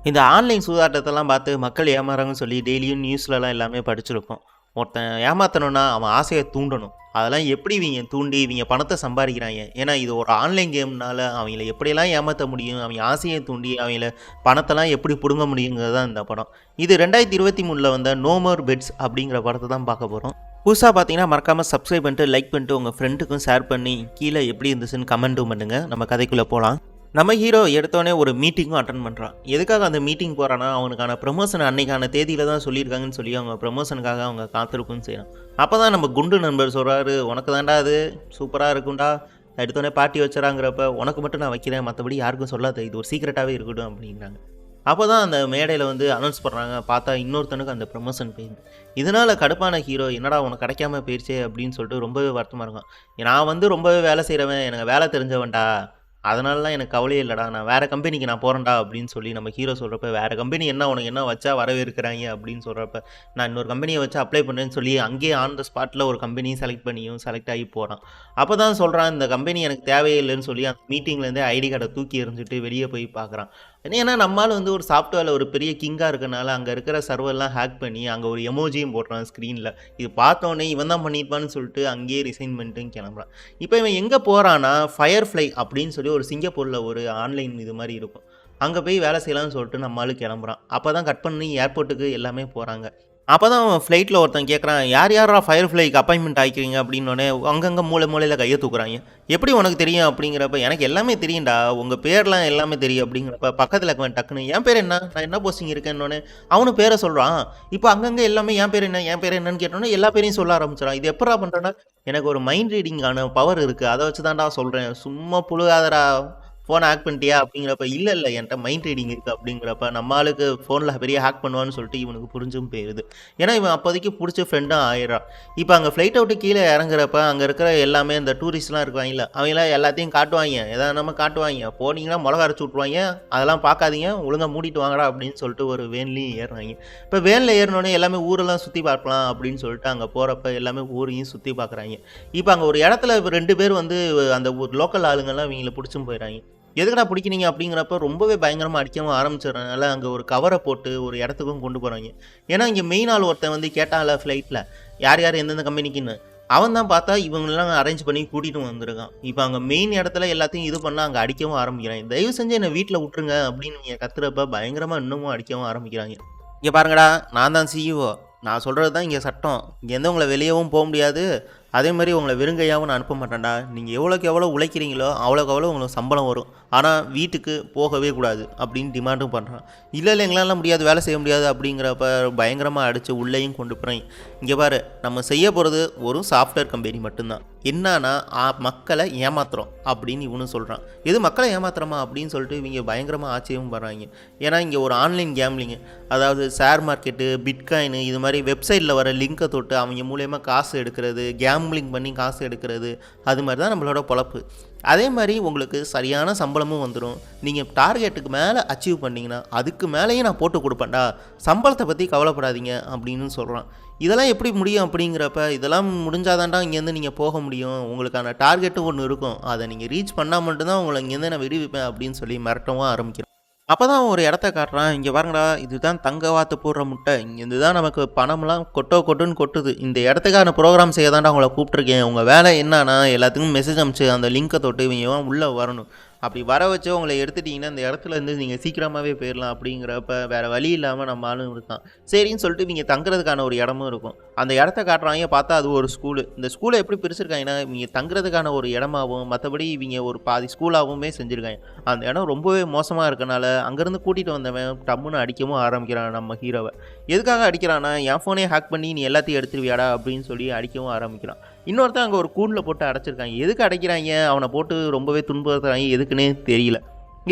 இந்த ஆன்லைன் சூதாட்டத்தெல்லாம் பார்த்து மக்கள் ஏமாறாங்கன்னு சொல்லி டெய்லியும் நியூஸ்லலாம் எல்லாமே படிச்சிருக்கோம். ஒருத்தன் ஏமாத்தணும்னா அவன் ஆசைய தூண்டணும். அதெல்லாம் எப்படி இவைங்க தூண்டி இவைங்க பணத்த சம்பாரிக்கிறாய்ங்க. ஏன்னா இது ஒரு ஆன்லைன் கேம்னால அவைங்கள எப்படியெல்லாம் ஏமாத்த முடியும், அவைங்க ஆசைய தூண்டி அவைங்கள பணத்தெல்லாம் எப்படி புடுங்க முடியுங்கிறது தான் இந்த படம். இது 2023ல வந்த நோ மோர் பெட்ஸ் அப்படிங்கிற படத்த தான் பார்க்க போறோம். புதுசா பார்த்தீங்கன்னா மறக்காம சப்ஸ்கிரைப் பண்ணிட்டு, லைக் பண்ணிட்டு உங்க ஃப்ரெண்டுக்கும் ஷேர் பண்ணி கீழ எப்படி இருந்துச்சுன்னு கமெண்ட்டும் பண்ணுங்க. நம்ம கதைக்குள்ள போலாம். நம்ம ஹீரோ எடுத்தோடனே ஒரு மீட்டிங்கும் அட்டன் பண்ணுறான். எதுக்காக அந்த மீட்டிங் போகிறான்னா, அவனுக்கான ப்ரமோஷன் அன்னைக்கான தேதியில் தான் சொல்லியிருக்காங்கன்னு சொல்லி அவங்க ப்ரமோஷனுக்காக அவங்க காத்திருக்குன்னு செய்யணும். அப்போ தான் நம்ம குண்டு நண்பர் சொல்கிறாரு, உனக்கு தாண்டா அது சூப்பராக இருக்கும்டா, எடுத்தோடனே பார்ட்டி வச்சுறாங்கிறப்ப உனக்கு மட்டும் நான் வைக்கிறேன், மற்றபடி யாருக்கும் சொல்லாத, இது ஒரு சீக்கிரட்டாகவே இருக்கட்டும் அப்படிங்கிறாங்க. அப்போ தான் அந்த மேடையில் வந்து அனௌன்ஸ் பண்ணுறாங்க. பார்த்தா இன்னொருத்தனுக்கு அந்த ப்ரமோஷன் போயிடுது. இதனால் கடுப்பான ஹீரோ, என்னடா உனக்கு கிடைக்காம போயிடுச்சே அப்படின்னு சொல்லிட்டு ரொம்பவே வருத்தமாக இருக்கான். நான் வந்து ரொம்பவே வேலை செய்கிறவன், எனக்கு வேலை தெரிஞ்சவன்டா, அதனாலலாம் எனக்கு கவலையே இல்லடா, நான் வேறு கம்பெனிக்கு நான் போகிறேன்டா அப்படின்னு சொல்லி நம்ம ஹீரோ சொல்கிறப்ப, வேறு கம்பெனி என்ன உனக்கு என்ன வச்சா வரவேற்கிறாங்க அப்படின்னு சொல்கிறப்ப, நான் இன்னொரு கம்பெனியை வச்சு அப்ளை பண்ணுறேன்னு சொல்லி அங்கேயே ஆன் த ஸ்பாட்டில் ஒரு கம்பெனியும் செலக்ட் ஆகி போகிறான். அப்போ தான் சொல்கிறான், இந்த கம்பெனி எனக்கு தேவையே இல்லைன்னு சொல்லி அந்த மீட்டிங்லேருந்தே ஐடி கார்டை தூக்கி எறிஞ்சிட்டு வெளியே போய் பார்க்குறான். ஏன்னா நம்மளால் வந்து ஒரு சாஃப்ட்வேரில் ஒரு பெரிய கிங்காக இருக்கனால அங்கே இருக்கிற சர்வர்லாம் ஹேக் பண்ணி அங்கே ஒரு எமோஜியும் போடுறான் ஸ்க்ரீனில். இது பார்த்தோன்னே இவன் தான் பண்ணியிருப்பான்னு சொல்லிட்டு அங்கேயே ரிசைன் பண்ணிட்டு கிளம்புறான். இப்போ இவன் எங்கே போகிறான்னா, ஃபயர்ஃப்ளை அப்படின்னு சொல்லி ஒரு சிங்கப்பூரில் ஒரு ஆன்லைன் இது மாதிரி இருக்கும். அங்கே போய் வேலை செய்யலாம்னு சொல்லிட்டு நம்ம ஆளு கிளம்புறான். அப்போ தான் கட் பண்ணி ஏர்போர்ட்டுக்கு எல்லாமே போகிறாங்க. அப்போ தான் ஃப்ளைட்டில் ஒருத்தன் கேட்குறான், யார் யாரா ஃபயர்ஃப்ளைக்கு அப்பாயின்மெண்ட் ஆகிக்கிறீங்க அப்படின்னோடனே அங்கங்கே மூலையில் கையை தூக்குறாங்க. எப்படி உனக்கு தெரியும் அப்படிங்கிறப்ப, எனக்கு எல்லாமே தெரியும்டா, உங்கள் பேர்லாம் எல்லாமே தெரியும் அப்படிங்கிறப்ப பக்கத்தில் இருக்கவன் டக்குன்னு என் பேர் என்ன, நான் என்ன போஸ்டிங் இருக்கேன்னொன்னே அவனு பேரை சொல்கிறான். இப்போ அங்கங்கே எல்லாமே என் பேர் என்னன்னு கேட்டோன்னே எல்லா பேரையும் சொல்ல ஆரம்பிச்சிடான். இது எப்படா பண்ணுறேன்னா, எனக்கு ஒரு மைண்ட் ரீடிங்கான பவர் இருக்குது, அதை வச்சு தான்டா சொல்கிறேன், சும்மா புழுகாதடா, ஃபோனை ஹேக் பண்ணிட்டியா அப்படிங்கிறப்ப, இல்லை என்கிட்ட மைண்ட் ரீடிங் இருக்குது அப்படிங்கிறப்ப, நம்ம ஆளுக்கு ஃபோனில் பெரிய ஹேக் பண்ணுவான்னு சொல்லிட்டு இவனுக்கு புரிஞ்சும் போயிடுது. ஏன்னா இவன் அப்போதைக்கு பிடிச்ச ஃப்ரெண்டாக ஆயிடுறான். இப்போ அங்கே ஃப்ளைட்டை விட்டு கீழே இறங்குறப்ப அங்கே இருக்கிற எல்லாமே இந்த டூரிஸ்ட்லாம் இருக்காங்கல்ல, அவங்களாம் எல்லாத்தையும் காட்டுவாங்க, எதாவது நம்ம காட்டுவாங்க, போனீங்கன்னா மிளகா அரைச்சி விட்ருவாங்க, அதெல்லாம் பார்க்காதீங்க, ஒழுங்காக மூடிட்டு வாங்கடா அப்படின்னு சொல்லிட்டு ஒரு வேன்லேயும் ஏறுறாங்க. இப்போ வேனில் ஏறினோடனே எல்லாமே ஊரெல்லாம் சுற்றி பார்க்கலாம் அப்படின்னு சொல்லிட்டு அங்கே போகிறப்ப எல்லாமே ஊரையும் சுற்றி பார்க்குறாங்க. இப்போ அங்கே ஒரு இடத்துல 2 பேர் வந்து அந்த ஒரு லோக்கல் ஆளுங்கள்லாம் இவங்களை பிடிச்சும் போயிடறாங்க. எதுக்குடா பிடிக்கிறீங்க அப்படிங்கிறப்ப ரொம்பவே பயங்கரமாக அடிக்கவும் ஆரம்பிச்சிடுறதுனால அங்கே ஒரு கவரை போட்டு ஒரு இடத்துக்கும் கொண்டு போகிறாங்க. ஏன்னா இங்கே மெயின் ஆள் ஒருத்தன் வந்து கேட்டான்ல ஃப்ளைட்டில், யார் யார் எந்தெந்த கம்பெனிக்குன்னு, அவன் தான் பார்த்தா இவங்களெல்லாம் அரேஞ்ச் பண்ணி கூட்டிகிட்டு வந்திருக்கான். இப்போ அங்கே மெயின் இடத்துல எல்லாத்தையும் இது பண்ணால் அங்கே அடிக்கவும் ஆரம்பிக்கிறாங்க. தயவு செஞ்சு என்னை வீட்டில் விட்டுருங்க அப்படின்னு நீங்கள் கத்துறப்ப பயங்கரமாக இன்னமும் அடிக்கவும் ஆரம்பிக்கிறாங்க. இங்கே பாருங்கடா, நான் தான் சிஇஓ, நான் சொல்கிறது தான் இங்கே சட்டம், இங்கேருந்து உங்களை வெளியவும் போக முடியாது, அதே மாதிரி உங்களை வெறுங்கையாகவும் நான் அனுப்ப மாட்டேன்டா, நீங்கள் எவ்வளோக்கு எவ்வளோ உழைக்கிறீங்களோ அவ்வளோக்கு எவ்வளோ உங்களுக்கு சம்பளம் வரும், ஆனால் வீட்டுக்கு போகவே கூடாது அப்படின்னு டிமாண்டும் பண்ணுறான். இல்லை எங்களால் முடியாது, வேலை செய்ய முடியாது அப்படிங்கிறப்ப பயங்கரமாக அடித்து உள்ளேயும் கொண்டு போகிறேன். இங்கே பாரு, நம்ம செய்ய போகிறது ஒரு சாஃப்ட்வேர் கம்பெனி மட்டும்தான், என்னன்னா மக்களை ஏமாத்துறோம் அப்படின்னு இவனும் சொல்கிறான். எது மக்களை ஏமாத்துறோமா அப்படின்னு சொல்லிட்டு இவங்க பயங்கரமாக ஆச்சரியம் பண்ணுறாங்க. ஏன்னா இங்கே ஒரு ஆன்லைன் கேம்லிங்கு, அதாவது ஷேர் மார்க்கெட்டு, பிட்காயின், இது மாதிரி வெப்சைட்டில் வர லிங்கை தொட்டு அவங்க மூலயமா காசு எடுக்கிறது, கேம்பிளிங் பண்ணி காசு எடுக்கிறது, அது மாதிரி தான் நம்மளோட பொழப்பு. அதே மாதிரி உங்களுக்கு சரியான சம்பளமும் வந்துடும், நீங்கள் டார்கெட்டுக்கு மேலே அச்சீவ் பண்ணிங்கன்னா அதுக்கு மேலேயும் நான் போட்டு கொடுப்பேன்டா, சம்பளத்தை பற்றி கவலைப்படாதீங்க அப்படின்னு சொல்கிறான். இதெல்லாம் எப்படி முடியும் அப்படிங்கிறப்ப, இதெல்லாம் முடிஞ்சாதான்டா இங்கேருந்து நீங்கள் போக முடியும், உங்களுக்கான டார்கெட்டு ஒன்று இருக்கும், அதை நீங்கள் ரீச் பண்ணால் மட்டும்தான் உங்களை இங்கேருந்து நான் விடுவிப்பேன் அப்படின்னு சொல்லி மிரட்டவும் ஆரம்பிக்கிறோம். அப்போ தான் ஒரு இடத்த காட்டுறான். இங்கே பாருங்கடா, இதுதான் தங்க வாத்து போடுற முட்டை, இங்கேருந்து தான் நமக்கு பணம்லாம் கொட்டுன்னு கொட்டுது, இந்த இடத்துக்கான ப்ரோக்ராம் செய்ய தான்டா உங்களை கூப்பிட்ருக்கேன், உங்கள் வேலை என்னன்னா எல்லாத்துக்கும் மெசேஜ் அனுப்பிச்சு அந்த லிங்கை தொட்டு இவங்க உள்ளே வரணும், அப்படி வர வச்சு உங்களை எடுத்துட்டிங்கன்னா இந்த இடத்துல இருந்து நீங்கள் சீக்கிரமாகவே போயிடலாம் அப்படிங்கிறப்ப வேறு வழி இல்லாமல் நம்ம ஆளும் இருக்கான். சரின்னு சொல்லிட்டு இவங்க தங்குறதுக்கான ஒரு இடமும் இருக்கும். அந்த இடத்த காட்டுறாங்க. பார்த்தா அது ஒரு ஸ்கூலு. இந்த ஸ்கூலை எப்படி பிரிச்சிருக்காங்கன்னா, இவங்க தங்குறதுக்கான ஒரு இடமாகவும் மற்றபடி இவங்க ஒரு பாதி ஸ்கூலாகவுமே செஞ்சுருக்காங்க. அந்த இடம் ரொம்பவே மோசமாக இருக்கனால அங்கேருந்து கூட்டிகிட்டு வந்தவன் டம்முன்னு அடிக்கவும் ஆரம்பிக்கிறான் நம்ம ஹீரோவை. எதுக்காக அடிக்கிறான்னா, என் ஃபோனே ஹேக் பண்ணி நீ எல்லாத்தையும் எடுத்துருவியாடா அப்படின்னு சொல்லி அடிக்கவும் ஆரம்பிக்கிறான். இன்னொருத்தன் அங்கே ஒரு கூண்டில் போட்டு அடைச்சிருக்காங்க. எதுக்கு அடைக்கிறாங்க, அவனை போட்டு ரொம்பவே துன்புறுத்துறாங்க, எதுக்குன்னே தெரியல.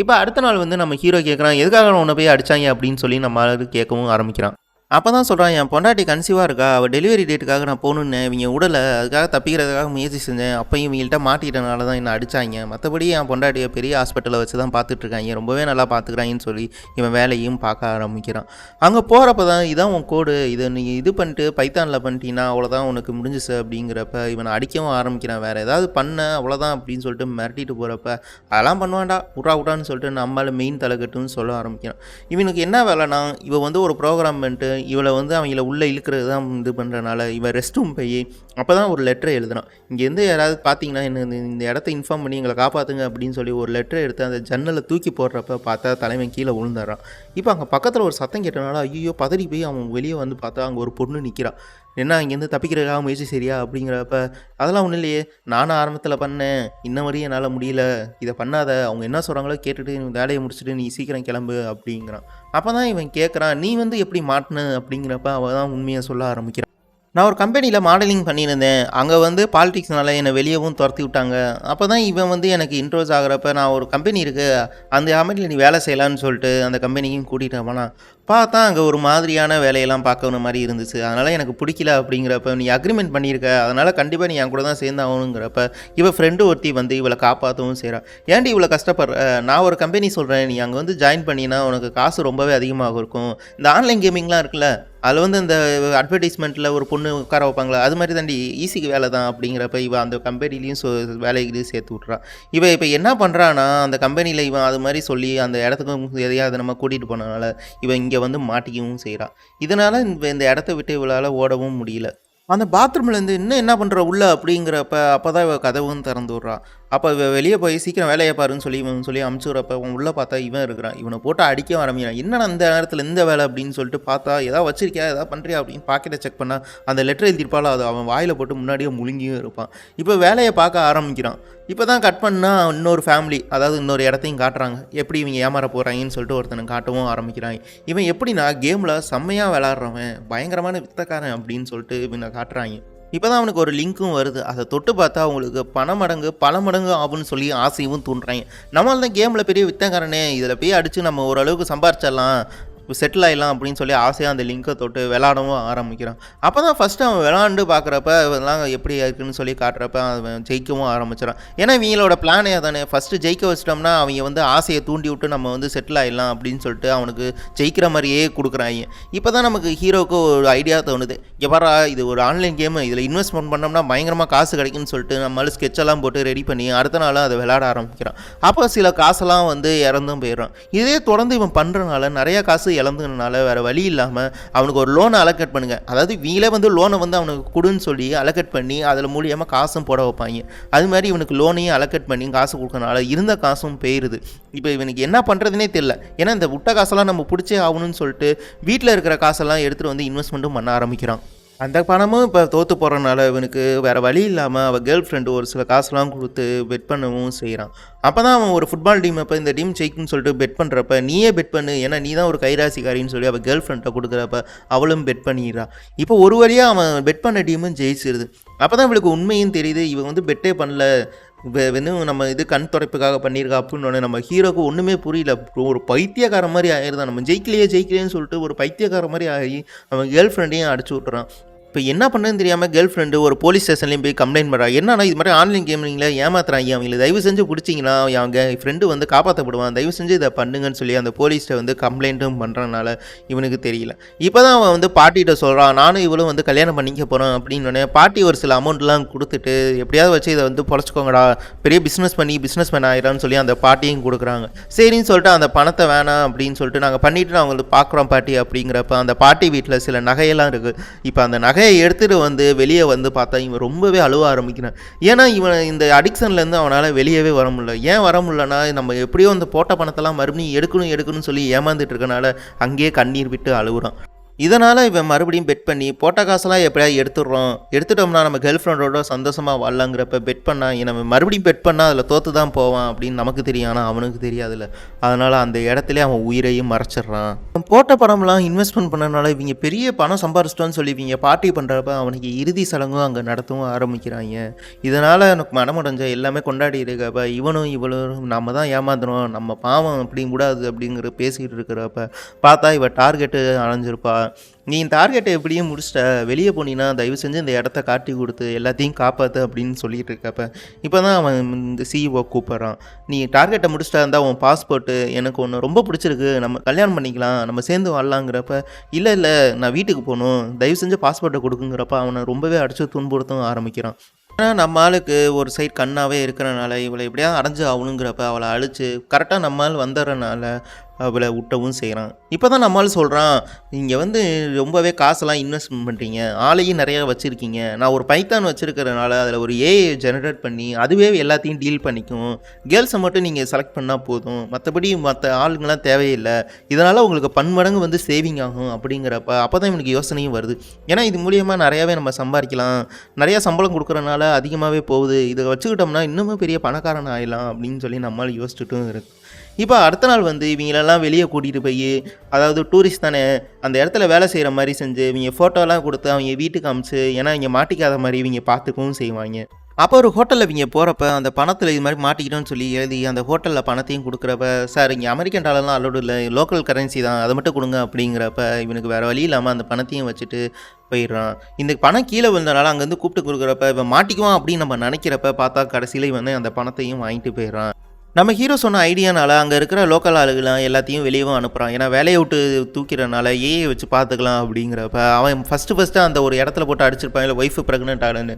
இப்போ அடுத்த நாள் வந்து நம்ம ஹீரோ கேட்குறான், எதுக்காக உன்னை போய் அடித்தாங்க அப்படின்னு சொல்லி நம்ம கேட்கவும் ஆரம்பிக்கிறான். அப்போ தான் சொல்கிறான், என் பொண்டாட்டி கன்சீவாக இருக்கா, அவள் டெலிவரி டேட்டுக்காக நான் போகணுன்னு இவங்க விடலை, அதுக்காக தப்பிக்கிறதுக்காக முயற்சி செஞ்சேன், அப்பயும் இவங்கள்ட்ட மாட்டிட்டனால தான் என்னை அடித்தாங்க, மற்றபடி என் பொண்டாட்டியை பெரிய ஹாஸ்பிட்டலில் வச்சு தான் பார்த்துட்ருக்காங்க, ரொம்பவே நல்லா பார்த்துக்கிறாங்கன்னு சொல்லி இவன் வேலையும் பார்க்க ஆரம்பிக்கிறான். அங்கே போகிறப்ப தான் இதான் உன் கோடு, இதை நீ இது பண்ணிட்டு பைத்தானில் பண்ணிட்டீங்கன்னா அவ்வளோதான் உனக்கு முடிஞ்சிச்சு அப்படிங்கிறப்ப இவனை அடிக்கவும் ஆரம்பிக்கிறான். வேறு ஏதாவது பண்ண அவ்வளோதான் அப்படின்னு சொல்லிட்டு மிரட்டிட்டு போகிறப்ப அதெல்லாம் பண்ணுவான்டா விட்றான்னு சொல்லிட்டு நம்மளால் மெயின் தலைக்கட்டுன்னு சொல்ல ஆரம்பிக்கிறான். இவனுக்கு என்ன வேலைனா இவன் வந்து ஒரு ப்ரோக்ராம் பண்ணிட்டு இவளை வந்து அவங்கள உள்ளே இழுக்கிறது தான் இது பண்ணுறனால இவன் ரெஸ்ட் ரூம் போய் அப்போ தான் ஒரு லெட்டரை எழுதுனான். இங்கேருந்து யாராவது பார்த்தீங்கன்னா என்ன இந்த இடத்த இன்ஃபார்ம் பண்ணி எங்களை காப்பாற்றுங்க அப்படின்னு சொல்லி ஒரு லெட்டரை எடுத்து அந்த ஜன்னலில் தூக்கி போடுறப்ப பார்த்தா தலைவன் கீழே விழுந்துடுறான். இப்போ அங்கே பக்கத்தில் ஒரு சத்தம் கேட்டனால ஐயோ பதறி போய் அவன் வெளியே வந்து பார்த்தா அங்கே ஒரு பொண்ணு நிற்கிறான். என்ன இங்கேருந்து தப்பிக்கிறதுக்காக முயற்சி சரியா அப்படிங்கிறப்ப அதெல்லாம் ஒன்றும் இல்லையே, நானும் ஆரம்பத்தில் பண்ணேன், இன்ன வரையும் என்னால் முடியல, இதை பண்ணாத, அவங்க என்ன சொல்கிறாங்களோ கேட்டுட்டு வேலையை முடிச்சுட்டு நீ சீக்கிரம் கிளம்பு அப்படிங்கிறான். அப்போ தான் இவன் கேட்குறான், நீ வந்து எப்படி மாட்டின அப்படிங்கிறப்ப அவள் தான் உண்மையை சொல்ல ஆரம்பிக்கிறான். நான் ஒரு கம்பெனியில் மாடலிங் பண்ணியிருந்தேன், அங்கே வந்து பாலிடிக்ஸ்னால என்னை வெளியவும் துரத்தி விட்டாங்க. அப்போ தான் இவன் வந்து எனக்கு இன்ட்ரோஸ் ஆகிறப்ப நான் ஒரு கம்பெனி இருக்குது அந்த கம்பெனியில் நீ வேலை செய்யலான்னு சொல்லிட்டு அந்த கம்பெனிக்கும் கூட்டிகிட்டு போனால் பார்த்தா அங்கே ஒரு மாதிரியான வேலையெல்லாம் பார்க்கணும் மாதிரி இருந்துச்சு, அதனால் எனக்கு பிடிக்கல அப்படிங்கிறப்ப நீ அக்ரிமெண்ட் பண்ணியிருக்க, அதனால் கண்டிப்பாக நீ என் கூட தான் சேர்ந்து ஆகணுங்கிறப்ப இவள் ஃப்ரெண்டு ஒருத்தி வந்து இவளை காப்பாற்றவும் செய்கிறான். ஏன்டி இவ்வளோ கஷ்டப்படுற, நான் ஒரு கம்பெனி சொல்கிறேன், நீ அங்கே வந்து ஜாயின் பண்ணினா உனக்கு காசு ரொம்பவே அதிகமாக இருக்கும், இந்த ஆன்லைன் கேமிங்லாம் இருக்குல்ல அதில் வந்து இந்த அட்வர்டைஸ்மெண்ட்டில் ஒரு பொண்ணு உட்கார வைப்பாங்களா அது மாதிரி தாண்டி ஈஸிக்கு வேலை தான் அப்படிங்கிறப்ப இவன் அந்த கம்பெனிலையும் வேலைக்கு சேர்த்து விட்றான். இவன் இப்போ என்ன பண்ணுறான்னா அந்த கம்பெனியில் இவன் அது மாதிரி சொல்லி அந்த இடத்துக்கும் எதையாவது நம்ம கூட்டிகிட்டு போனதுனால இவன் இங்கே வந்து மாட்டிக்கவும் செய்கிறான். இதனால் இந்த இடத்த விட்டு இவளால் ஓடவும் முடியல. அந்த பாத்ரூம்லேருந்து இன்னும் என்ன பண்ணுற உள்ள அப்படிங்கிறப்ப அப்போ தான் இவன் கதவும் திறந்து விட்றான். அப்போ வெளியே போய் சீக்கிரம் வேலையை பாருன்னு சொல்லி அமுச்சுடுறப்ப அவன் உள்ளே பார்த்தா இவன் இருக்கிறான். இவனை போட்டு அடிக்க ஆரம்பிக்கிறான். என்னடா இந்த நேரத்தில் இந்த வேலை அப்படின்னு சொல்லிட்டு பார்த்தா ஏதாவது வச்சிருக்கியா ஏதாவது பண்ணுறியா அப்படின்னு பாக்கெட்டை செக் பண்ணால் அந்த லெட்டர் எழுதியிருப்பாலும் அது அவன் வாயில் போட்டு முன்னாடியே முழுங்கியும் இருப்பான். இப்போ வேலையை பார்க்க ஆரம்பிக்கிறான். இப்போ தான் கட் பண்ணால் இன்னொரு ஃபேமிலி, அதாவது இன்னொரு இடத்தையும் காட்டுறாங்க, எப்படி இவங்க ஏமாற போகிறாங்கன்னு சொல்லிட்டு ஒருத்தனை காட்டவும் ஆரம்பிக்கிறாங்க. இவன் எப்படின்னா கேமில் செம்மையாக விளாட்றவன், பயங்கரமான வித்தக்காரன் அப்படின்னு சொல்லிட்டு இவனை காட்டுறாங்க. இப்போ தான் அவனுக்கு ஒரு லிங்க்கும் வருது, அதை தொட்டு பார்த்தா அவங்களுக்கு பல மடங்கு ஆகும்னு சொல்லி ஆசையும் தூண்டுறாங்க. நம்மளால தான் கேமில் பெரிய வித்தக்காரனே, இதில் போய் அடித்து நம்ம ஓரளவுக்கு சம்பாரிச்சிடலாம், செட்டில் ஆகிடலாம் அப்படின்னு சொல்லி ஆசையாக அந்த லிங்கை தொட்டு விளாடவும் ஆரம்பிக்கிறான். அப்போ தான் ஃபஸ்ட்டு அவன் விளாண்டு பார்க்குறப்ப இதெல்லாம் எப்படி இருக்குன்னு சொல்லி காட்டுறப்ப அவன் ஜெயிக்கவும் ஆரம்பிச்சிடான். ஏன்னா இவங்களோட பிளானே தானே, ஃபஸ்ட்டு ஜெயிக்க வச்சிட்டோம்னா அவங்க வந்து ஆசையை தூண்டி விட்டு நம்ம வந்து செட்டில் ஆகிடலாம் அப்படின்னு சொல்லிட்டு அவனுக்கு ஜெயிக்கிற மாதிரியே கொடுக்குறாங்க. இப்போ தான் நமக்கு ஹீரோவுக்கு ஒரு ஐடியா தோணுது, எவ்வாறா இது ஒரு ஆன்லைன் கேமு, இதில் இன்வெஸ்ட்மெண்ட் பண்ணோம்னா பயங்கரமாக காசு கிடைக்குன்னு சொல்லிட்டு நம்மளால் ஸ்கெட்செல்லாம் போட்டு ரெடி பண்ணி அடுத்த நாள் அதை விளையாட ஆரம்பிக்கிறான். அப்போ சில காசெல்லாம் வந்து இறந்தும் போயிடுறான். இதே தொடர்ந்து இவன் பண்ணுறனால நிறையா காசு இழந்ததுனால வேறு வழி இல்லாமல் அவனுக்கு ஒரு லோனை அலோகேட் பண்ணுங்க, அதாவது வீலே வந்து லோனை வந்து அவனுக்கு கொடுன்னு சொல்லி அலோகேட் பண்ணி அதில் மூலியமாக காசும் போட வைப்பாங்க. அது மாதிரி இவனுக்கு லோனையும் அலோகேட் பண்ணி காசு கொடுக்கறனால இருந்த காசும் போயிடுது. இப்போ இவனுக்கு என்ன பண்ணுறதுனே தெரியல. ஏன்னா இந்த விட்ட காசெல்லாம் நம்ம பிடிச்சே ஆகணும்னு சொல்லிட்டு வீட்டில் இருக்கிற காசெல்லாம் எடுத்துகிட்டு வந்து இன்வெஸ்ட்மெண்ட்டும் பண்ண ஆரம்பிக்கிறான். அந்த பணமும் இப்போ தோற்று போகிறனால இவனுக்கு வேறு வழி இல்லாமல் அவள் கேர்ள் ஃப்ரெண்டு ஒரு சில காசுலாம் கொடுத்து பெட் பண்ணவும் செய்கிறான். அப்போ தான் அவன் ஒரு ஃபுட்பால் டீம், அப்போ இந்த டீம் ஜெயிக்குன்னு சொல்லிட்டு பெட் பண்ணுறப்ப நீயே பெட் பண்ணு, ஏன்னா நீ தான் ஒரு கைராசிக்காரின்னு சொல்லி அவள் கேர்ள் ஃப்ரெண்டை கொடுக்குறப்ப அவளும் பெட் பண்ணிடுறான். இப்போ ஒரு வழியாக அவன் பெட் பண்ண டீமும் ஜெயிச்சிருது. அப்போ தான் இவளுக்கு உண்மையும் தெரியுது, இவன் வந்து பெட்டே பண்ணல, வெறும் நம்ம இது கண் துடைப்புக்காக பண்ணியிருக்கா அப்படின்னு. நம்ம ஹீரோக்கு ஒன்றுமே புரியல, ஒரு பைத்தியக்கார மாதிரி ஆகிருதான், நம்ம ஜெயிக்கலையேன்னு சொல்லிட்டு ஒரு பைத்தியக்கார மாதிரி ஆகி அவன் கேர்ள் ஃப்ரெண்டையும் அடிச்சு விட்டுறான். இப்போ என்ன பண்ணுன்னு தெரியாமல் கேர்ள் ஃப்ரெண்டு ஒரு போலீஸ் ஸ்டேஷன்லேயும் போய் கம்ப்ளைண்ட் பண்ணுறா. என்னன்னா இது மாதிரி ஆன்லைன் கேமிங்கில் ஏமாத்துறாங்க, அவங்களை தயவு செஞ்சு பிடிச்சிங்கன்னா அவங்க ஃப்ரெண்டு வந்து காப்பாற்றப்படுவான், தயவு செஞ்சு இதை பண்ணுங்கன்னு சொல்லி அந்த போலீஸ்ட்டை வந்து கம்ப்ளைண்ட்டும் பண்ணுறதுனால இவனுக்கு தெரியல. இப்போ தான் அவன் வந்து பாட்டிகிட்ட சொல்கிறான், நானும் இவளும் வந்து கல்யாணம் பண்ணிக்க போகிறோம் அப்படின்னு. பாட்டி ஒரு சில அமௌண்ட்லாம் கொடுத்துட்டு எப்படியாவது வச்சு இதை வந்து பொழைச்சிக்கோங்கடா, பெரிய பிஸ்னஸ் மேன் ஆகிடான்னு சொல்லி அந்த பாட்டியும் கொடுக்குறாங்க. சரின்னு சொல்லிட்டு அந்த பணத்தை வேணாம் அப்படின்னு சொல்லிட்டு நாங்கள் பண்ணிவிட்டு நான் அவங்களுக்கு பார்க்குறோம் பாட்டி அப்படிங்கிறப்ப அந்த பாட்டி வீட்டில் சில நகையெல்லாம் இருக்குது. இப்போ அந்த நகையை எடுத்துகிட்டு வந்து வெளியே வந்து பார்த்தா இவன் ரொம்பவே அழுவ ஆரம்பிக்கிறான். ஏன்னா இவன் இந்த அடிக்ஷன்லேருந்து அவனால் வெளியவே வர முடியல. ஏன் வர முடியலன்னா நம்ம எப்படியோ அந்த போட்ட பணத்தெல்லாம் மறுபடியும் எடுக்கணும்னு சொல்லி ஏமாந்துட்டு இருக்கனால அங்கேயே கண்ணீர் விட்டு அழுகுறான். இதனால் இவன் மறுபடியும் பெட் பண்ணி போட்ட காசெல்லாம் எப்படியாவது எடுத்துட்டோம்னா நம்ம கேர்ள் ஃப்ரெண்டோட சந்தோஷமாக வாழலாங்கிறப்ப பெட் பண்ணால் நம்ம மறுபடியும் பெட் பண்ணால் அதில் தோற்று தான் போவான் அப்படின்னு நமக்கு தெரியும், ஆனால் அவனுக்கு தெரியாதுல்ல. அதனால் அந்த இடத்துல அவன் உயிரையும் மறைச்சிட்றான். போட்ட பணம்லாம் இன்வெஸ்ட்மெண்ட் பண்ணனால இவங்க பெரிய பணம் சம்பாரிச்சிட்டோன்னு சொல்லி இவங்க பார்ட்டி பண்ணுறப்ப அவனுக்கு இறுதி சடங்கும் அங்கே நடத்தவும் ஆரம்பிக்கிறாங்க. இதனால் எனக்கு மனமுடைஞ்ச எல்லாமே கொண்டாடி இருக்கப்ப இவளும் நம்ம தான் ஏமாந்துடும், நம்ம பாவம் அப்படி கூடாது அப்படிங்கிற பேசிக்கிட்டு இருக்கிறப்ப பார்த்தா இவன் டார்கெட்டு அடைஞ்சிருப்பா. நீ டார்கெட்டை எப்படியும் முடிச்சிட்ட, வெளியே போனீன்னா தயவு செஞ்சு இந்த இடத்த காட்டி கொடுத்து எல்லாத்தையும் காப்பாற்று அப்படின்னு சொல்லிட்டு இருக்கப்ப இப்போ தான் அவன் இந்த சிஇஓ கூப்பிட்றான். நீ டார்கெட்டை முடிச்சிட்டா இருந்தால் உன் பாஸ்போர்ட்டு எனக்கு ஒன்று ரொம்ப பிடிச்சிருக்கு, நம்ம கல்யாணம் பண்ணிக்கலாம், நம்ம சேர்ந்து வாழலாங்கிறப்ப இல்லை இல்லை நான் வீட்டுக்கு போகணும், தயவு செஞ்சு பாஸ்போர்ட்டை கொடுக்குங்கிறப்ப அவனை ரொம்பவே அடித்து துன்புறுத்த ஆரம்பிக்கிறான். ஏன்னா நம்ம ஆளுக்கு ஒரு சைட் கண்ணாகவே இருக்கிறனால இவளை எப்படியாவது அடைஞ்சு ஆகணுங்கிறப்ப அவளை அழிச்சு கரெக்டாக நம்மால் வந்துடுறனால அவளை விட்டவும் செய்கிறான். இப்போ தான் நம்மால் சொல்கிறான், நீங்கள் வந்து ரொம்பவே காசெல்லாம் இன்வெஸ்ட்மெண்ட் பண்ணுறீங்க, ஆளையும் நிறையா வச்சுருக்கீங்க, நான் ஒரு பைத்தான் வச்சுருக்கிறனால அதில் ஒரு ஏஐ ஜெனரேட் பண்ணி அதுவே எல்லாத்தையும் டீல் பண்ணிக்கும், கேர்ள்ஸை மட்டும் நீங்கள் செலக்ட் பண்ணால் போதும், மற்றபடி மற்ற ஆளுங்கெல்லாம் தேவையில்லை, இதனால் உங்களுக்கு பன்மடங்கு வந்து சேவிங் ஆகும் அப்படிங்கிறப்ப அப்போ தான் இவனுக்கு யோசனையும் வருது. ஏன்னா இது மூலியமாக நிறையாவே நம்ம சம்பாதிக்கலாம், நிறையா சம்பளம் கொடுக்குறனால அதிகமாகவே போகுது, இதை வச்சுக்கிட்டோம்னா இன்னுமே பெரிய பணக்காரன் ஆகிடலாம் அப்படின்னு சொல்லி நம்மளால் யோசிச்சுட்டும் இருக்கு. இப்போ அடுத்த நாள் வந்து இவங்களெல்லாம் வெளியே கூட்டிகிட்டு போய், அதாவது டூரிஸ்ட் தானே, அந்த இடத்துல வேலை செய்கிற மாதிரி செஞ்சு இவங்க ஃபோட்டோலாம் கொடுத்து அவங்க வீட்டுக்கு அமிச்சு, ஏன்னா இங்கே மாட்டிக்காத மாதிரி இவங்க பார்த்துக்கவும் செய்வாங்க. அப்போ ஒரு ஹோட்டலில் இவங்க போகிறப்ப அந்த பணத்தில் இது மாதிரி மாட்டிக்கிட்டோன்னு சொல்லி எழுதி அந்த ஹோட்டலில் பணத்தையும் கொடுக்குறப்ப, சார் இங்கே அமெரிக்கன் டாலர்லாம் அலோடு இல்லை, லோக்கல் கரன்சி தான், அதை மட்டும் கொடுங்க அப்படிங்கிறப்ப இவனுக்கு வேறு வழி இல்லாமல் அந்த பணத்தையும் வச்சுட்டு போயிடுறான். இந்த பணம் கீழே விழுந்தனால அங்கேருந்து கூப்பிட்டு கொடுக்குறப்ப இவன் மாட்டிக்குவான் அப்படின்னு நம்ம நினைக்கிறப்ப பார்த்தா கடைசியில் இவன் அந்த பணத்தையும் வாங்கிட்டு போயிடுறான். நம்ம ஹீரோ சொன்ன ஐடியானால அங்கே இருக்கிற லோக்கல் ஆளுகளாம் எல்லாத்தையும் வெளியவும் அனுப்புகிறான். ஏன்னா வேலையை விட்டு தூக்கிறனால ஏஐ வச்சு பார்த்துக்கலாம் அப்படிங்கிறப்ப அவன் ஃபஸ்ட்டு அந்த ஒரு இடத்துல போட்டு அடிச்சிருப்பான், இல்லை ஒய்ஃபு ப்ரெக்னென்ட் ஆகலன்னு,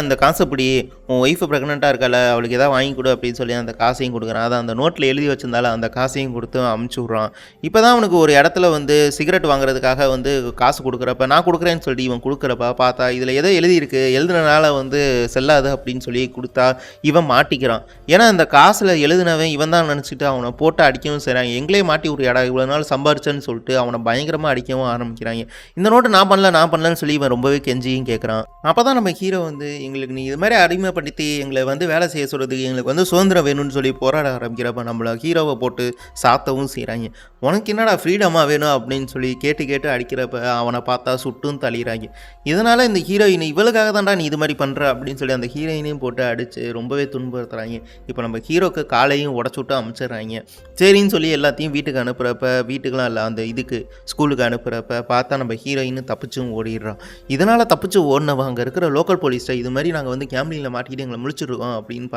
இந்த காசப்படி உன் ஒய்ஃபு ப்ரெக்னெண்ட்டாக இருக்கல, அவளுக்கு எதாவது வாங்கி கொடு அப்படின்னு சொல்லி அந்த காசையும் கொடுக்குறான். அதை அந்த நோட்டில் எழுதி வச்சிருந்தால அந்த காசையும் கொடுத்து அமுச்சு விட்றான். இப்போ தான் அவனுக்கு ஒரு இடத்துல வந்து சிகரெட் வாங்குறதுக்காக வந்து காசு கொடுக்குறப்ப, நான் கொடுக்குறேன்னு சொல்லிட்டு இவன் கொடுக்குறப்ப பார்த்தா இதில் எதோ எழுதியிருக்கு, எழுதுனால வந்து செல்லாது அப்படின்னு சொல்லி கொடுத்தா இவன் மாட்டிக்கிறான். ஏன்னா அந்த காசில் எழுதுனவன் இவன் தான் நினச்சிட்டு அவனை போட்டு அடிக்கவும் செய்கிறாங்க. எங்களே மாட்டி ஒரு இடம் இவ்வளோ நாள் சம்பாரிச்சேன்னு சொல்லிட்டு அவனை பயங்கரமாக அடிக்கவும் ஆரம்பிக்கிறாங்க. இந்த நோட்டு நான் பண்ணலன்னு சொல்லி இவன் ரொம்பவே கெஞ்சியும் கேட்குறான். அப்போ தான் நம்ம ஹீரோ வந்து, எங்களுக்கு நீ இது மாதிரி அடிமைப்படுத்தி எங்களை வந்து வேலை செய்ய சொல்கிறதுக்கு எங்களுக்கு வந்து சுதந்திரம் வேணும்னு சொல்லி போராட ஆரம்பிக்கிறப்ப நம்மளை ஹீரோவை போட்டு சாத்தவும் செய்கிறாங்க. உனக்கு என்னடா ஃப்ரீடமாக வேணும் அப்படின்னு சொல்லி கேட்டு அடிக்கிறப்ப அவனை பார்த்தா சுட்டும் தள்ளிடுறாங்க. இதனால் இந்த ஹீரோயின் இவளுக்காக தான்டா நீ இது மாதிரி பண்ணுற அப்படின்னு சொல்லி அந்த ஹீரோயினையும் போட்டு அடித்து ரொம்பவே துன்புறுத்துறாங்க. இப்போ நம்ம ஹீரோக்கு காலையும் உடச்சு விட்டு அனுப்பிச்சிடுறாங்க. சரின்னு சொல்லி எல்லாத்தையும் வீட்டுக்கு அனுப்புகிறப்ப, வீட்டுக்கெலாம் இல்லை அந்த இதுக்கு ஸ்கூலுக்கு அனுப்புகிறப்ப பார்த்தா நம்ம ஹீரோயின் தப்பிச்சும் ஓடிடுறான். இதனால் தப்பிச்சு ஓடினவங்க அங்கே இருக்கிற லோக்கல் போலீஸ்ட்டை இது மாதிரி நாங்கள் வந்து கேம்லிங்கில் மாட்டிக்கிட்டு எங்களை முழிச்சிருக்கோம் அப்படின்னு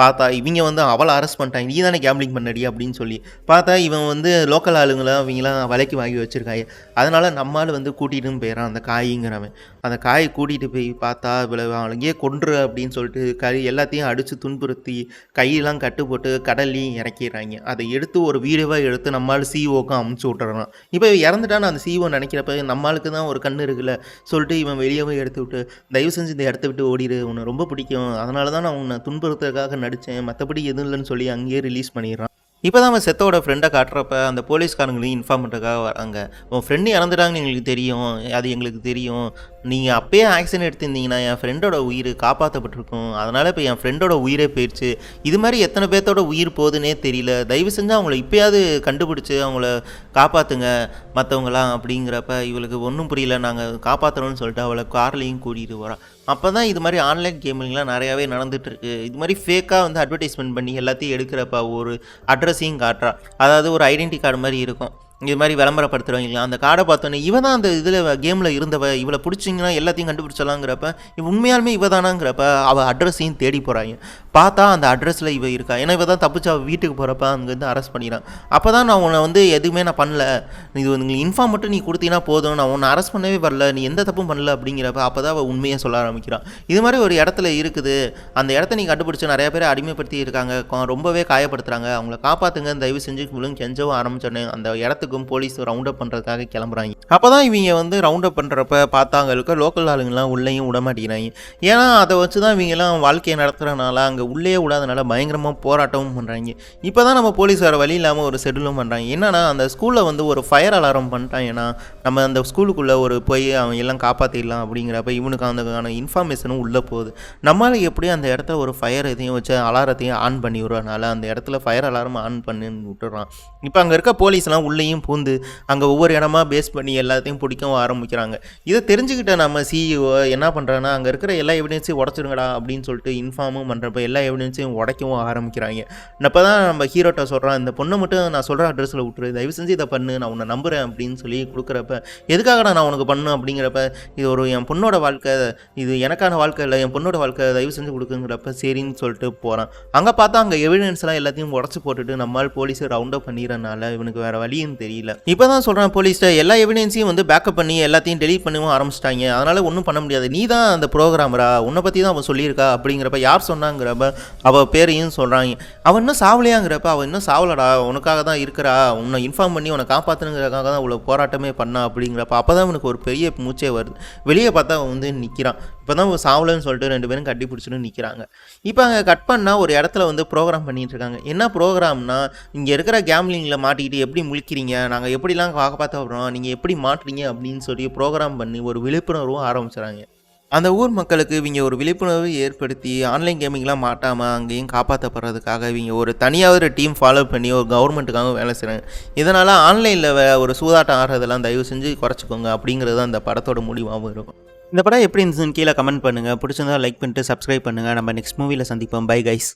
பார்த்தா இவங்க வந்து அவளை அரெஸ்ட் பண்ணிட்டாங்க, நீ தானே கேம்லிங் பண்ணடி அப்படின்னு சொல்லி பார்த்தா இவன் வந்து லோக்கல் ஆளுங்களாம் அவங்களாம் விலைக்கு வாங்கி வச்சுருக்காங்க. அதனால் நம்மால் வந்து கூட்டிகிட்டும் போயிடறான் அந்த காய்ங்கிறவன். அந்த காயை கூட்டிகிட்டு போய் பார்த்தா இவ்வளோ அவனுங்கேயே கொன்று அப்படின்னு சொல்லிட்டு எல்லாத்தையும் அடித்து துன்புறுத்தி கையெல்லாம் கட்டு போட்டு கடல்லையும் இறக்கிடுறாங்க. அதை எடுத்து ஒரு வீடியோவாக எடுத்து நம்மால் சிஇஓக்கும் அமுச்சு விட்டுறான். இப்போ இறந்துட்டான்னு அந்த சிஇஓ நினைக்கிறப்ப நம்மளுக்கு தான் ஒரு கண்ணு இருக்குல்ல சொல்லிட்டு இவன் வெளியவே எடுத்து விட்டு, தயவு செஞ்சு இந்த இடத்த விட்டு ஓடிடு, உன்னை ரொம்ப பிடிக்கும், அதனால தான் நான் உன்னை துன்புறுத்துறதுக்காக நடித்தேன், மற்றபடி எதுவும் இல்லைன்னு சொல்லி அங்கேயே ரிலீஸ் பண்ணிடுறான். இப்போ தான் அவன் செத்தோட ஃப்ரெண்டை காட்டுறப்ப அந்த போலீஸ்காரங்களையும் இன்ஃபார்ம் பண்ணுறதுக்காக வராங்க. உன் ஃப்ரெண்டு இறந்துட்டாங்கன்னு எங்களுக்கு தெரியும், அது எங்களுக்கு தெரியும், நீங்கள் அப்போயே ஆக்சிடென்ட் எடுத்திருந்தீங்கன்னா என் ஃப்ரெண்டோட உயிர் காப்பாற்றப்பட்டிருக்கும், அதனால் இப்போ என் ஃப்ரெண்டோட உயிரே போயிடுச்சு, இது மாதிரி எத்தனை பேர்த்தோட உயிர் போகுதுன்னே தெரியல, தயவு செஞ்சு அவங்கள இப்போயாவது கண்டுபிடிச்சி அவங்கள காப்பாற்றுங்க மற்றவங்களாம் அப்படிங்கிறப்ப இவளுக்கு ஒன்றும் புரியல, நாங்கள் காப்பாற்றணும்னு சொல்லிட்டு அவளை கார்லேயும் கூட்டிகிட்டு வரான். அப்போ தான் இது மாதிரி ஆன்லைன் கேமிங்லாம் நிறையாவே நடந்துகிட்ருக்கு. இது மாதிரி ஃபேக்காக வந்து அட்வர்டைஸ்மெண்ட் பண்ணி எல்லாத்தையும் எடுக்கிறப்ப ஒரு அட்ரஸையும் காட்டுறா. அதாவது ஒரு ஐடென்டி கார்டு மாதிரி இருக்கும், இது மாதிரி விளம்பரப்படுத்துகிறவங்க அந்த கார்டை பார்த்தோன்னே இவ தான் அந்த இதில் கேமில் இருந்தவ, இவளை பிடிச்சிங்கன்னா எல்லாத்தையும் கண்டுபிடிச்சலாங்கிறப்ப உண்மையாலுமே இவ தானாங்கிறப்ப அவள் அட்ரஸையும் தேடி போகிறாங்க. பார்த்தா அந்த அட்ரஸில் இவ இருக்கா. ஏன்னா இவ தான் தப்பிச்சு அவள் வீட்டுக்கு போகிறப்ப அங்கேருந்து அரெஸ்ட் பண்ணிடுறான். அப்போ தான் நான் உன்னை வந்து எதுவுமே நான் பண்ணல, இது உங்களுக்கு இன்ஃபார்ம் மட்டும் நீ கொடுத்தீங்கன்னா போதும், நான் உன்னை அரெஸ்ட் பண்ணவே வரல, நீ எந்த தப்பும் பண்ணல அப்படிங்கிறப்ப அப்போ தான் அவள் உண்மையை சொல்ல ஆரம்பிக்கிறான். இது மாதிரி ஒரு இடத்துல இருக்குது, அந்த இடத்த நீ கண்டுபிடிச்சி நிறைய பேர் அடிமைப்படுத்தி இருக்காங்க, ரொம்பவே காயப்படுத்துகிறாங்க, அவங்கள காப்பாற்றுங்க தயவு செஞ்சு விழுங்க கெஞ்சவும் ஆரம்பிச்சோன்னே அந்த இடத்துக்கு போலீஸ் ரவுண்ட் அப் பண்ணுறதுக்காக கிளம்புறாங்க. அப்போதான் இவங்க வந்து ரவுண்ட் அப் பண்ணுறப்ப பார்த்தாங்க இருக்க லோக்கல் ஆளுங்கெல்லாம் உள்ளேயும் விட மாட்டேங்கிறாங்க. ஏன்னா அதை வச்சு தான் இவங்கெல்லாம் வாழ்க்கையை நடத்துகிறனால அங்கே உள்ளே விடாதனால பயங்கரமாக போராட்டமும் பண்ணுறாங்க. இப்போ தான் நம்ம போலீஸ் வேறு வழி இல்லாமல் ஒரு ஷெடியூலும் பண்ணுறாங்க. என்னன்னா அந்த ஸ்கூலில் வந்து ஒரு ஃபயர் அலாரம் பண்ணிட்டான், ஏன்னா நம்ம அந்த ஸ்கூலுக்குள்ளே ஒரு போய் அவன் எல்லாம் காப்பாற்றிடலாம் அப்படிங்கிறப்ப இவனுக்கு அதுக்கான இன்ஃபர்மேஷனும் உள்ளே போகுது. நம்மளால் எப்படி அந்த இடத்துல ஒரு ஃபயர் இதையும் வச்சு அலாரத்தையும் ஆன் பண்ணி விடுறதுனால அந்த இடத்துல ஃபயர் அலாரம் ஆன் பண்ணி விட்டுறான். இப்போ அங்கே இருக்க போலீஸ்லாம் உள்ளேயும் பூந்து அங்கே ஒவ்வொரு இடமா பேஸ் பண்ணி எல்லாத்தையும் பிடிக்கவும் ஆரம்பிக்கிறாங்க. இதை தெரிஞ்சுக்கிட்ட நம்ம சிஇஓ என்ன பண்ணுறாங்கன்னா, அங்கே இருக்கிற எல்லா எவிடன்ஸையும் உடச்சிருங்கடா அப்படின்னு சொல்லிட்டு இன்ஃபார்மும் பண்ணுறப்ப எல்லா எவிடன்ஸையும் உடைக்கவும் ஆரம்பிக்கிறாங்க. அப்போ தான் நம்ம ஹீரோட்ட சொல்கிறான், இந்த பொண்ணை மட்டும் நான் சொல்கிற அட்ரஸில் விட்டுரு, தயவு செஞ்சு இதை பண்ணு, நான் உன்னை நம்புகிறேன் அப்படின்னு சொல்லி கொடுக்குறப்ப, எதுக்காகடா நான் உனக்கு பண்ணணும் அப்படிங்கிறப்ப, இது ஒரு என் பொண்ணோட வாழ்க்கை, இது எனக்கான வாழ்க்கை இல்லை, என் பொண்ணோட வாழ்க்கை, தயவு செஞ்சு கொடுக்குங்கிறப்ப சரின்னு சொல்லிட்டு போகிறான். அங்கே பார்த்தா அங்கே எவிடன்ஸ்லாம் எல்லாத்தையும் உடச்சி போட்டுட்டு நம்மால் போலீஸ் ரவுண்ட் அப் பண்ணிடுறனால இவனுக்கு வேறு வழியும் தெரியல. இப்போ தான் சொல்கிறான் போலீஸ்ட்ட, எல்லா எவிடன்ஸையும் வந்து பேக்கப் பண்ணி எல்லாத்தையும் டெலீட் பண்ணவும் ஆரம்பிச்சிட்டாங்க, அதனால் ஒன்றும் பண்ண முடியாது, நீ தான் அந்த ப்ரோக்ராமரா, உன்னை பற்றி தான் அவன் சொல்லியிருக்கா அப்படிங்கிறப்ப, யார் சொன்னாங்கிறப்ப அவள் பேரையும் சொல்கிறாங்க. அவன் இன்னும் சாவலையாங்கிறப்ப, அவன் இன்னும் சாவலடா, உனக்காக தான் இருக்கிறா, உன்னை இன்ஃபார்ம் பண்ணி உன்னை காப்பாற்றுனுங்கிறதுக்காக தான் அவ்வளோ போராட்டமே பண்ணா அப்படிங்கிறப்ப, அப்போ தான் அவனுக்கு ஒரு பெரிய மூச்சே வருது. வெளியே பார்த்தா அவன் வந்து நிற்கிறான். இப்போ தான் சாவலன்னு சொல்லிட்டு 2 பேரும் கட்டி பிடிச்சிட்டு நிற்கிறாங்க. இப்போ அங்கே கட் பண்ணால் ஒரு இடத்துல வந்து ப்ரோக்ராம் பண்ணிகிட்டு இருக்காங்க. என்ன ப்ரோக்ராம்னா, இங்கே இருக்கிற கேம்லிங்கில் மாட்டிக்கிட்டு எப்படி முழிக்கிறீங்க, நாங்கள் எப்படிலாம் காப்பாற்ற வர்றோம், நீங்கள் எப்படி மாட்டுறீங்க அப்படின்னு சொல்லி ப்ரோக்ராம் பண்ணி ஒரு விழிப்புணர்வும் ஆரம்பிச்சுறாங்க. அந்த ஊர் மக்களுக்கு இவங்க ஒரு விழிப்புணர்வு ஏற்படுத்தி ஆன்லைன் கேமிங்லாம் மாட்டாமல் அங்கேயும் காப்பாற்றப்படுறதுக்காக இவங்க ஒரு தனியாக ஒரு டீம் ஃபாலோ பண்ணி ஒரு கவர்மெண்ட்டுக்காக வேலை செய்கிறாங்க. இதனால் ஆன்லைனில் ஒரு சூதாட்டம் ஆடுறதெல்லாம் தயவு செஞ்சு குறைச்சிக்கோங்க அப்படிங்கிறது தான் அந்த படத்தோட முடிவாகவும் இருக்கும். இந்த படம் எப்படி இருந்துச்சுன்னு கீழே கமெண்ட் பண்ணுங்கள். பிடிச்சிருந்தா லைக் பண்ணிட்டு சப்ஸ்கிரைப் பண்ணுங்கள். நம்ம நெக்ஸ்ட் மூவியில் சந்திப்போம். Bye guys.